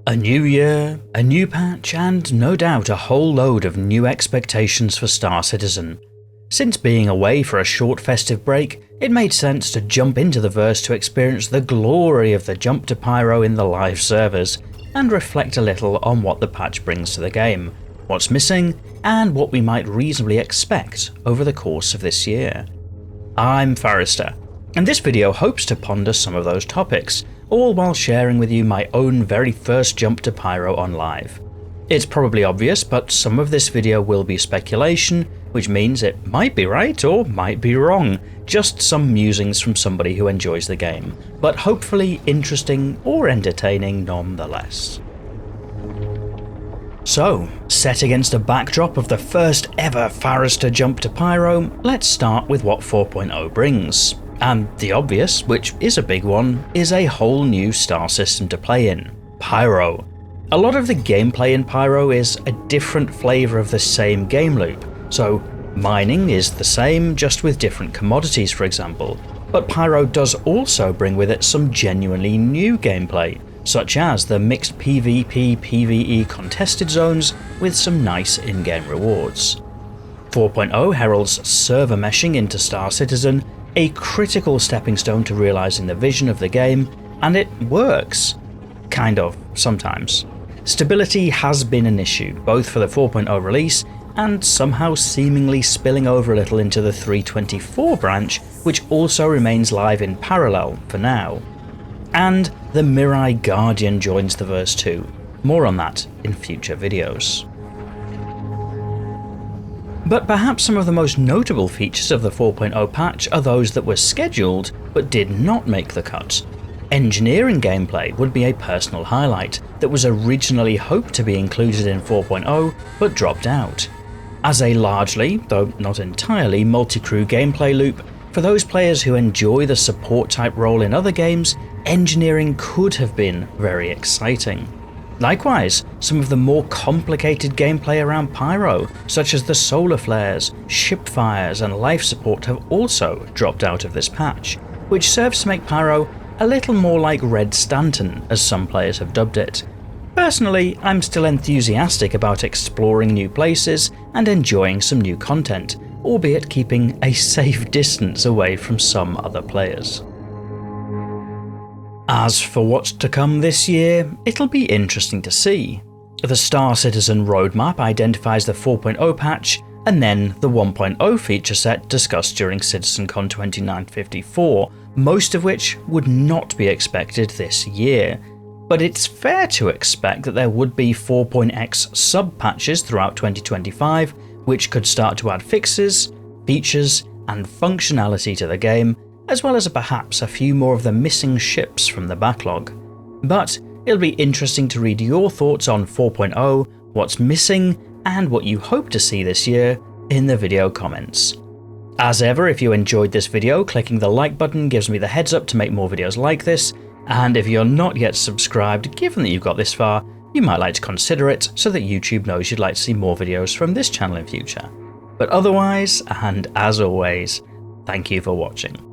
A new year, a new patch, and no doubt a whole load of new expectations for Star Citizen. Since being away for a short festive break, it made sense to jump into the verse to experience the glory of the jump to Pyro in the live servers, and reflect a little on what the patch brings to the game, what's missing, and what we might reasonably expect over the course of this year. I'm Forrester, and this video hopes to ponder some of those topics, all while sharing with you my own very first jump to Pyro on live. It's probably obvious, but some of this video will be speculation, which means it might be right or might be wrong, just some musings from somebody who enjoys the game, but hopefully interesting or entertaining nonetheless. So, set against a backdrop of the first ever Forrester jump to Pyro, let's start with what 4.0 brings. And the obvious, which is a big one, is a whole new star system to play in, Pyro. A lot of the gameplay in Pyro is a different flavour of the same game loop, so mining is the same, just with different commodities for example, but Pyro does also bring with it some genuinely new gameplay, such as the mixed PvP-PvE contested zones with some nice in-game rewards. 4.0 heralds server meshing into Star Citizen, a critical stepping stone to realising the vision of the game, and it works. Kind of, sometimes. Stability has been an issue, both for the 4.0 release and somehow seemingly spilling over a little into the 3.24 branch, which also remains live in parallel for now. And the Mirai Guardian joins the verse too. More on that in future videos. But perhaps some of the most notable features of the 4.0 patch are those that were scheduled but did not make the cut. Engineering gameplay would be a personal highlight that was originally hoped to be included in 4.0 but dropped out. As a largely, though not entirely, multi-crew gameplay loop, for those players who enjoy the support type role in other games, engineering could have been very exciting. Likewise, some of the more complicated gameplay around Pyro, such as the solar flares, ship fires and life support, have also dropped out of this patch, which serves to make Pyro a little more like Red Stanton, as some players have dubbed it. Personally, I'm still enthusiastic about exploring new places and enjoying some new content, albeit keeping a safe distance away from some other players. As for what's to come this year, it'll be interesting to see. The Star Citizen roadmap identifies the 4.0 patch and then the 1.0 feature set discussed during CitizenCon 2954, most of which would not be expected this year. But it's fair to expect that there would be 4.x sub-patches throughout 2025, which could start to add fixes, features, and functionality to the game, as well as perhaps a few more of the missing ships from the backlog. But it'll be interesting to read your thoughts on 4.0, what's missing, and what you hope to see this year in the video comments. As ever, if you enjoyed this video, clicking the like button gives me the heads up to make more videos like this, and if you're not yet subscribed, given that you've got this far, you might like to consider it so that YouTube knows you'd like to see more videos from this channel in future. But otherwise, and as always, thank you for watching.